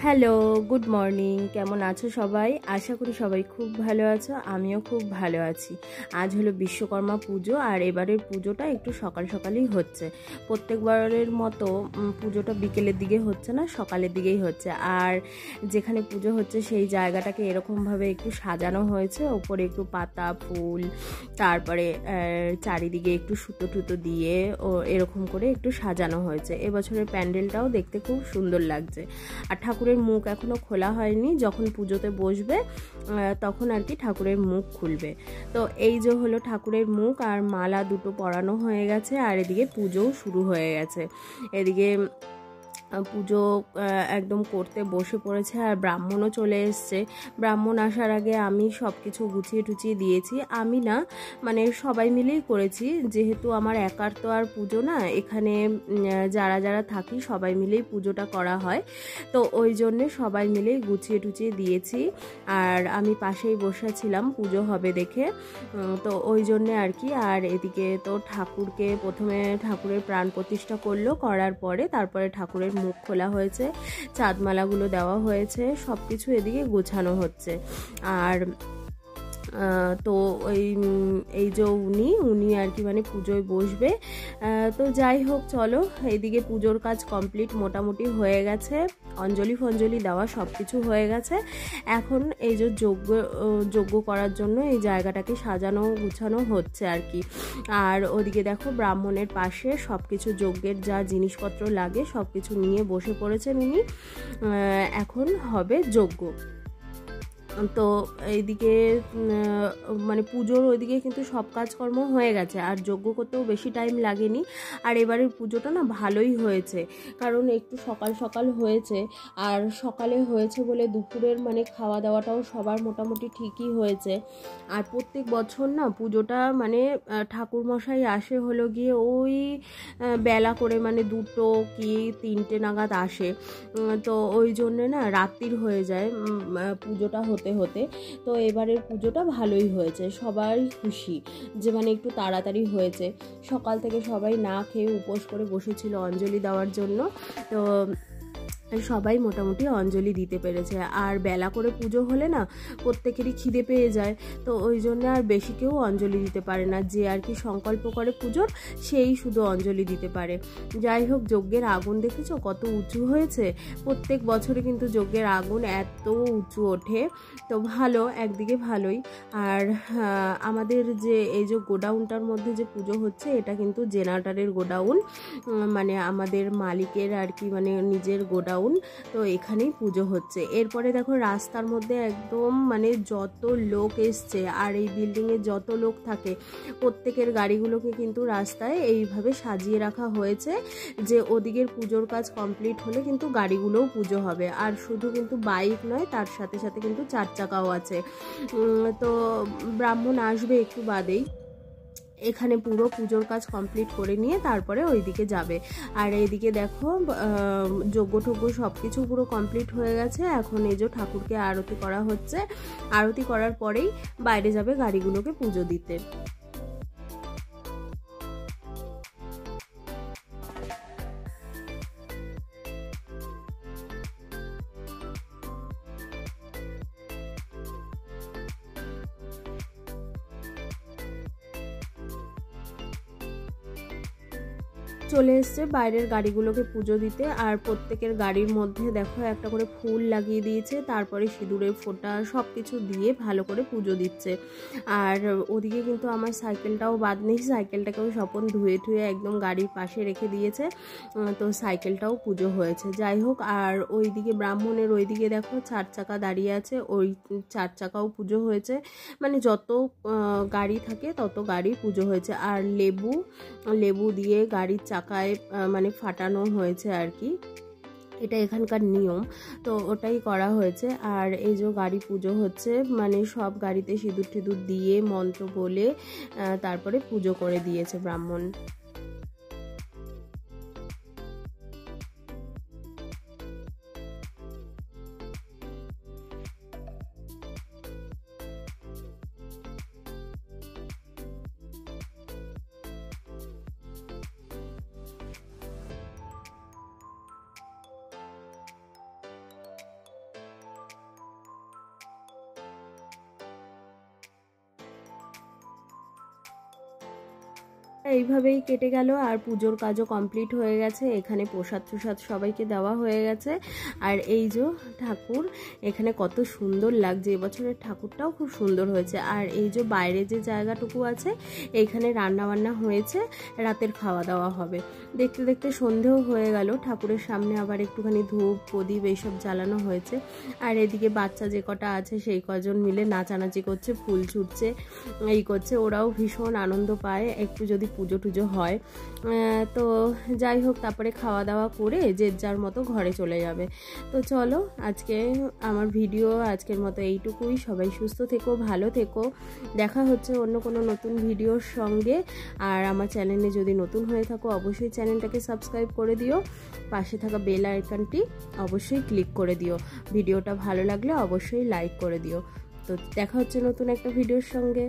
Hello, good morning. কেমন আছো সবাই? আশা করি সবাই খুব ভালো আছো, আমিও খুব ভালো আছি। আজ হলো বিশ্বকর্মা পুজো, আর এবারের পুজোটা একটু সকাল সকালই হচ্ছে। প্রত্যেকবারের মতো পুজোটা বিকেলের দিকে হচ্ছে না, সকালের দিকেই হচ্ছে। আর যেখানে পুজো হচ্ছে সেই জায়গাটাকে এরকমভাবে একটু সাজানো হয়েছে, ওপরে একটু পাতা ফুল, তারপরে চারিদিকে একটু সুতো টুতো দিয়ে ও এরকম করে একটু সাজানো হয়েছে। এবছরের প্যান্ডেলটাও দেখতে খুব সুন্দর লাগছে। আর ঠাকুরের মুখ এখনো খোলা হয়নি, যখন পুজোতে বসবে তখন আর কি ঠাকুরের মুখ খুলবে। তো এই যে হলো ঠাকুরের মুখ, আর মালা দুটো পরানো হয়ে গেছে, আর এদিকে পুজোও শুরু হয়ে গেছে। এদিকে পুজো একদম করতে বসে পড়েছে, আর ব্রাহ্মণও চলে এসছে। ব্রাহ্মণ আসার আগে আমি সব কিছু গুছিয়ে টুচিয়ে দিয়েছি। আমি না, মানে সবাই মিলেই করেছি, যেহেতু আমার একার তো আর পুজো না, এখানে যারা যারা থাকি সবাই মিলেই পুজোটা করা হয়। তো ওই জন্যে সবাই মিলেই গুছিয়ে টুচিয়ে দিয়েছি। আর আমি পাশেই বসেছিলাম পুজো হবে দেখে, তো ওই জন্যে আর কি। আর এদিকে তো ঠাকুরকে প্রথমে ঠাকুরের প্রাণ প্রতিষ্ঠা করলো, করার পরে তারপরে ঠাকুরের মুখ খোলা হয়েছে, চাঁদমালাগুলো দেওয়া হয়েছে, সব কিছু এদিকে গোছানো হচ্ছে। আর তো এই যে উনি আর কি মানে পুজোয় বসবে। তো যাই হোক, চলো, এইদিকে পুজোর কাজ কমপ্লিট মোটামুটি হয়ে গেছে, অঞ্জলি ফঞ্জলি দেওয়া সব কিছু হয়ে গেছে। এখন এই যে যজ্ঞ করার জন্য এই জায়গাটাকে সাজানো গুছানো হচ্ছে আর কি। আর ওদিকে দেখো ব্রাহ্মণের পাশে সব কিছু যজ্ঞের যা জিনিসপত্র লাগে সব কিছু নিয়ে বসে পড়েছেন উনি। এখন হবে যজ্ঞ। তো এইদিকে মানে পুজোর ওইদিকে কিন্তু সব কাজকর্ম হয়ে গেছে, আর যজ্ঞ করতেও বেশি টাইম লাগেনি। আর এবারের পুজোটা না ভালোই হয়েছে, কারণ একটু সকাল সকাল হয়েছে। আর সকালে হয়েছে বলে দুপুরের মানে খাওয়া দাওয়াটাও সবার মোটামুটি ঠিকই হয়েছে। আর প্রত্যেক বছর না পুজোটা মানে ঠাকুরমশাই আসে হলো গিয়ে ওই বেলা করে, মানে 2টো কি 3টে নাগাদ আসে। তো ওই জন্যে না রাত্রির হয়ে যায় পুজোটা হতে হতে। তো এবারের পুজোটা ভালোই হয়েছে, সবাই খুশি যে মানে একটু তাড়াতাড়ি হয়েছে। সকাল থেকে সবাই না খেয়ে উপোস করে বসেছিল অঞ্জলি দেওয়ার জন্য। তো সবাই মোটামুটি অঞ্জলি দিতে পেরেছে। আর বেলা করে পুজো হলে না প্রত্যেকেরই খিদে পেয়ে যায়, তো ওই জন্য আর বেশি কেউ অঞ্জলি দিতে পারে না। যে আর কি সংকল্প করে পুজোর, সেই শুধু অঞ্জলি দিতে পারে। যাই হোক, যজ্ঞের আগুন দেখেছো কত উঁচু হয়েছে? প্রত্যেক বছরে কিন্তু যজ্ঞের আগুন এত উঁচু ওঠে, তো ভালো, একদিকে ভালোই। আর আমাদের যে এই যে গোডাউনটার মধ্যে যে পুজো হচ্ছে, এটা কিন্তু জেনারেটরের গোডাউন, মানে আমাদের মালিকের আর কি, মানে নিজের গোডাউন। তো এখানেই পুজো হচ্ছে। এরপরে দেখো রাস্তার মধ্যে একদম মানে যত লোক এসছে, আর এই বিল্ডিংয়ে যত লোক থাকে প্রত্যেকের গাড়িগুলোকে কিন্তু রাস্তায় এইভাবে সাজিয়ে রাখা হয়েছে, যে ওদিকের পুজোর কাজ কমপ্লিট হলে কিন্তু গাড়িগুলোও পুজো হবে। আর শুধু কিন্তু বাইক নয়, তার সাথে সাথে কিন্তু 4 চাকাও আছে। তো ব্রাহ্মণ আসবে একটু বাদেই। এখানে পুরো পুজোর কাজ কমপ্লিট করে নিয়ে তারপরে ওইদিকে যাবে। আর এইদিকে দেখো যজ্ঞ টজ্ঞ সব কিছু পুরো কমপ্লিট হয়ে গেছে। এখন এই যে ঠাকুরকে আরতি করা হচ্ছে, আরতি করার পরেই বাইরে যাবে গাড়িগুলোকে পুজো দিতে। চলে এসছে বাইরের গাড়িগুলোকে পুজো দিতে। আর প্রত্যেকের গাড়ির মধ্যে দেখো একটা করে ফুল লাগিয়ে দিয়েছে, তারপরে সিঁদুরের ফোঁটা সব কিছু দিয়ে ভালো করে পুজো দিচ্ছে। আর ওদিকে কিন্তু আমার সাইকেলটাও বাদ নেই, সাইকেলটাকেও স্বপন ধুয়ে ধুয়ে একদম গাড়ির পাশে রেখে দিয়েছে। তো সাইকেলটাও পুজো হয়েছে। যাই হোক, আর ওইদিকে ব্রাহ্মণের ওইদিকে দেখো 4 চাকা দাঁড়িয়ে আছে, ওই 4 চাকাও পুজো হয়েছে। মানে যত গাড়ি থাকে তত গাড়ি পুজো হয়েছে। আর লেবু দিয়ে গাড়ির চাকায় মানে ফাটানো হয়েছে আর কি, এটা এখানকার নিয়ম। তো ওটাই করা হয়েছে। আর এই যে গাড়ি পুজো হচ্ছে, মানে সব গাড়িতে সিঁদুর টিঁদুর দিয়ে মন্ত্র বলে তারপরে পুজো করে দিয়েছে ব্রাহ্মণ। এইভাবেই কেটে গেল আর পুজোর কাজও কমপ্লিট হয়ে গেছে। এখানে প্রসাদ সবাইকে দেওয়া হয়ে গেছে। আর এই যে ঠাকুর এখানে কত সুন্দর লাগছে, এবছরের ঠাকুরটাও খুব সুন্দর হয়েছে। আর এই যে বাইরে যে জায়গাটুকু আছে এইখানে রান্নাবান্না হয়েছে, রাতের খাওয়া দাওয়া হবে। দেখতে দেখতে সন্ধেও হয়ে গেল। ঠাকুরের সামনে আবার একটুখানি ধূপ প্রদীপ এইসব জ্বালানো হয়েছে। আর এদিকে বাচ্চা যে কটা আছে সেই কজন মিলে নাচানাচি করছে, ফুল ছুটছে, এই করছে। ওরাও ভীষণ আনন্দ পায় একটু যদি পুজো টুজো হয়। তো যাই হোক, তারপরে খাওয়া দাওয়া করে যে যার মতো ঘরে চলে যাবে। তো চলো আজকে আমার ভিডিও আজকের মতো এইটুকুই। সবাই সুস্থ থেকো, ভালো থেকো। দেখা হচ্ছে অন্য কোনো নতুন ভিডিওর সঙ্গে। আর আমার চ্যানেলে যদি নতুন হয়ে থাকো অবশ্যই চ্যানেলটাকে সাবস্ক্রাইব করে দিও, পাশে থাকা বেল আইকনটি অবশ্যই ক্লিক করে দিও। ভিডিওটা ভালো লাগলে অবশ্যই লাইক করে দিও। তো দেখা হচ্ছে নতুন একটা ভিডিওর সঙ্গে।